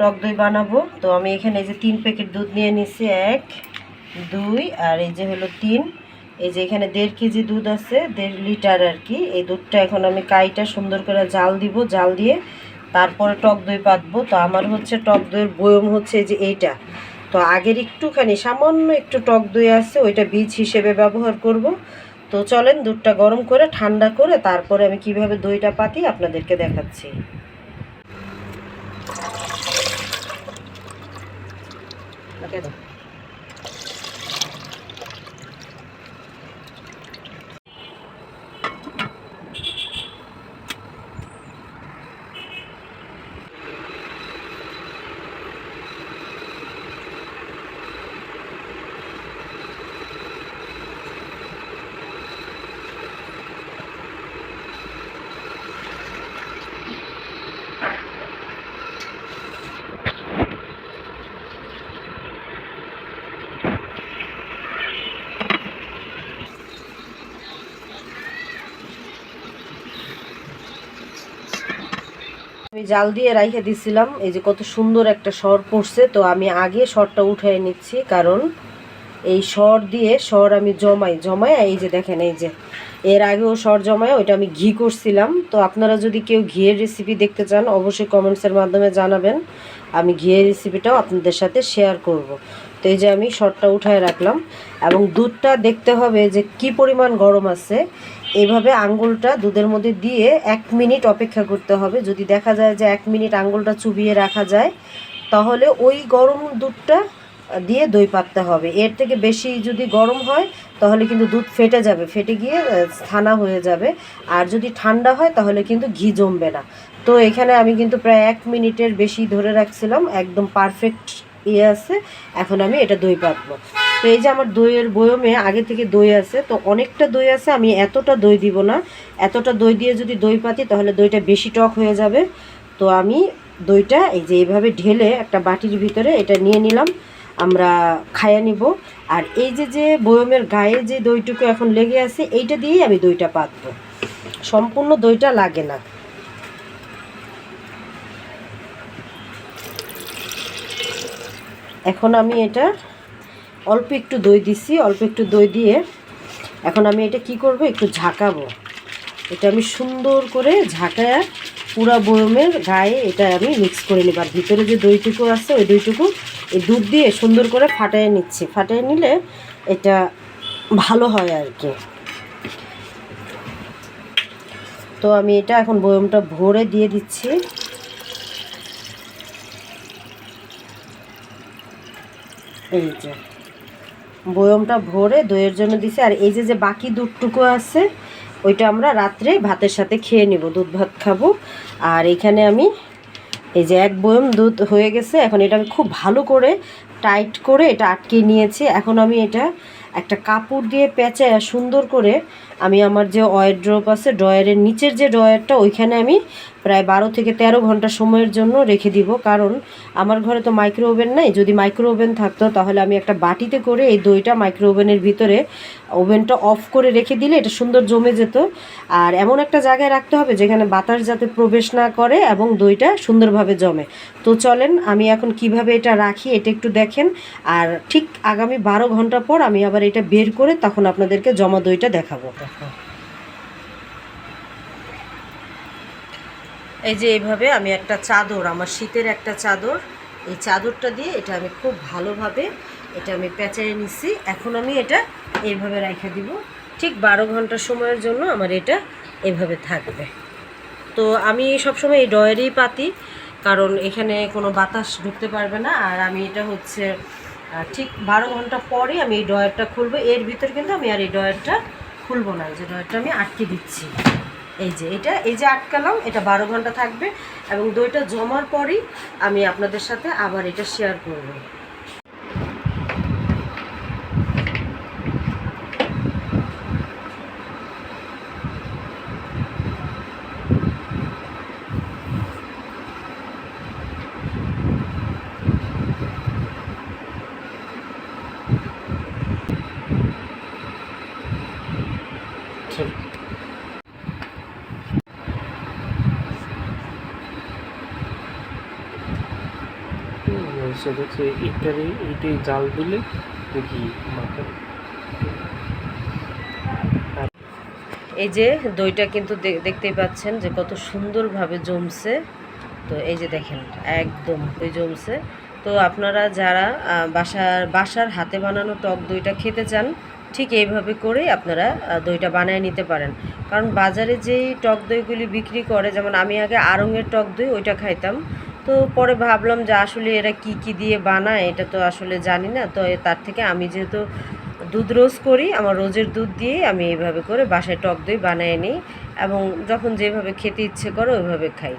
টক দই বানাবো। তো আমি এখানে এই যে 3 প্যাকেট দুধ নিয়ে নিছি, 1 2 আর এই যে হলো 3। এই যে এখানে 1.5 কেজি দুধ আছে, 1.5 লিটার আর কি। এই দুধটা এখন আমি কাইটা সুন্দর করে জাল দিব, জাল দিয়ে তারপরে টক দই পাতবো। তো আমার হচ্ছে টক দইয়ের বয়ম হচ্ছে যে এইটা। তো আগের একটুখানি সামান্য একটু টক দই আছে, ওইটা বীজ হিসেবে ব্যবহার করব। তো চলেন দুধটা গরম করে ঠান্ডা করে তারপরে আমি কিভাবে দইটা পাতি আপনাদেরকে দেখাচ্ছি। আমি জাল দিয়ে রাইখে দিছিলাম, এই যে কত সুন্দর একটা সর পড়ছে। তো আমি আগে সরটা উঠাই নিচ্ছি, কারণ এই সর দিয়ে সর আমি জমাই এই যে দেখেন, এই যে এর আগেও সর জমায় ওইটা আমি ঘি করছিলাম। তো আপনারা যদি কেউ ঘিয়ের রেসিপি দেখতে চান অবশ্যই কমেন্টসের মাধ্যমে জানাবেন, আমি ঘিয়ের রেসিপিটাও আপনাদের সাথে শেয়ার করব। তো এই যে আমি সরটা উঠায় রাখলাম, এবং দুধটা দেখতে হবে যে কি পরিমাণ গরম আছে। এইভাবে আঙ্গুলটা দুধের মধ্যে দিয়ে 1 মিনিট অপেক্ষা করতে হবে। যদি দেখা যায় যে 1 মিনিট আঙ্গুলটা চুবিয়ে রাখা যায়, তাহলে ওই গরম দুধটা দিয়ে দই পাততে হবে। এর থেকে বেশি যদি গরম হয় তাহলে কিন্তু দুধ ফেটে যাবে, ফেটে গিয়ে ছানা হয়ে যাবে। আর যদি ঠান্ডা হয় তাহলে কিন্তু ঘি জমবে না। তো এখানে আমি কিন্তু প্রায় 1 মিনিটের বেশি ধরে রাখছিলাম, একদম পারফেক্ট আছে। এখন আমি এটা দই পাতবো। তো এই যে আমার দইয়ের বয়মে আগে থেকে দই আছে, তো অনেকটা দই আছে, আমি এতটা দই দিব না। এতটা দই দিয়ে যদি দই পাতি তাহলে দইটা বেশি টক হয়ে যাবে। তো আমি দইটা এই যে এইভাবে ঢেলে একটা বাটির ভিতরে এটা নিয়ে নিলাম, আমরা খাইয়ে নিব। আর এই যে যে বয়মের গায়ে যে দইটুকু এখন লেগে আছে, এইটা দিয়েই আমি দইটা পাতবো, সম্পূর্ণ দইটা লাগে না। এখন আমি এটা অল্প একটু দই দিছি, অল্প একটু দই দিয়ে এখন আমি এটা কি করব, একটু ঝাঁকাবো। এটা আমি সুন্দর করে ঝাঁকায় পুরা বয়মের গায়ে এটা আমি মিক্স করে নিব। আর ভিতরে যে দইটুকু আছে ওই দইটুকু এই দুধ দিয়ে সুন্দর করে ফাটিয়ে নিচ্ছি। ফাটিয়ে নিলে এটা ভালো হয় আর কি। তো আমি এটা এখন বয়মটা ভরে দিয়ে দিচ্ছি। এই যে বয়মটা ভরে দইয়ের জন্য দিছি। আর এই যে যে বাকি দুধটুকু আছে ওইটা আমরা রাত্রে ভাতের সাথে খেয়ে নিব, দুধ ভাত খাবো। আর এখানে আমি এই যে 1 বয়ম দুধ হয়ে গেছে। এখন এটা আমি খুব ভালো করে টাইট করে এটা আটকে নিয়েছি। এখন আমি এটা একটা কাপড় দিয়ে পেঁচায় সুন্দর করে আমি আমার যে ওয়ারড্রপ আছে, ড্রয়ারের নিচের যে ড্রয়ারটা, ওইখানে আমি প্রায় 12 থেকে 13 ঘন্টা সময়ের জন্য রেখে দিব। কারণ আমার ঘরে তো মাইক্রো ওভেন নাই, যদি মাইক্রো ওভেন থাকতো তাহলে আমি একটা বাটিতে করে এই দইটা মাইক্রো ওভেনের ভিতরে ওভেনটা অফ করে রেখে দিলে এটা সুন্দর জমে যেত। আর এমন একটা জায়গায় রাখতে হবে যেখানে বাতাস যাতে প্রবেশ না করে এবং দইটা সুন্দরভাবে জমে। তো চলেন আমি এখন কিভাবে এটা রাখি এটা একটু দেখেন। আর ঠিক আগামী 12 ঘন্টা পর আমি আবার এটা বের করে তখন আপনাদেরকে জমা দইটা দেখাবো। এই যে এইভাবে আমি একটা চাদর, আমার শীতের একটা চাদর, এই চাদরটা দিয়ে এটা আমি খুব ভালোভাবে এটা আমি পেঁচাইয়ে নিছি। এখন আমি এটা এইভাবে রেখে দিব, ঠিক 12 ঘন্টা সময়ের জন্য আমার এটা এভাবে থাকবে। তো আমি সবসময় এই ডয়ারেই পাতি, কারণ এখানে কোনো বাতাস ঢুকতে পারবে না। আর আমি এটা হচ্ছে ঠিক 12 ঘন্টা পরে আমি এই ডয়ারটা খুলবো। এর ভিতর কিন্তু আমি আর এই ডয়ারটা খুলবো না, এই যে ডয়ারটা আমি আটকে দিচ্ছি। এই যে এটা এই যে আটকালাম, এটা 12 ঘন্টা থাকবে এবং দইটা জমার পরেই আমি আপনাদের সাথে আবার এটা শেয়ার করব। সেটা হচ্ছে এইটাই জাল দিলে দেখি মাথা। এই যে দইটা কিন্তু দেখতেই পাচ্ছেন যে কত সুন্দরভাবে জমছে। তো এই যে দেখেন একদম দই জমছে। তো আপনারা যারা বাসার হাতে বানানো টক দইটা খেতে চান, ঠিক এইভাবে করেই আপনারা দইটা বানিয়ে নিতে পারেন। কারণ বাজারে যেই টক দইগুলি বিক্রি করে, যেমন আমি আগে আড়ংয়ের টক দই ওইটা খাইতাম। তো পরে ভাবলাম যে আসলে এরা কি কি দিয়ে বানায় এটা তো আসলে জানি না। তো তার থেকে আমি যেহেতু দুধ রোজ করি, আমার রোজের দুধ দিয়েই আমি এইভাবে করে বাসায় টক দই বানিয়ে নিই এবং যখন যেভাবে খেতে ইচ্ছে করে ওইভাবে খাই।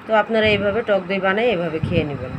তো আপনারা এইভাবে টক দই বানায় এভাবে খেয়ে নেবেন।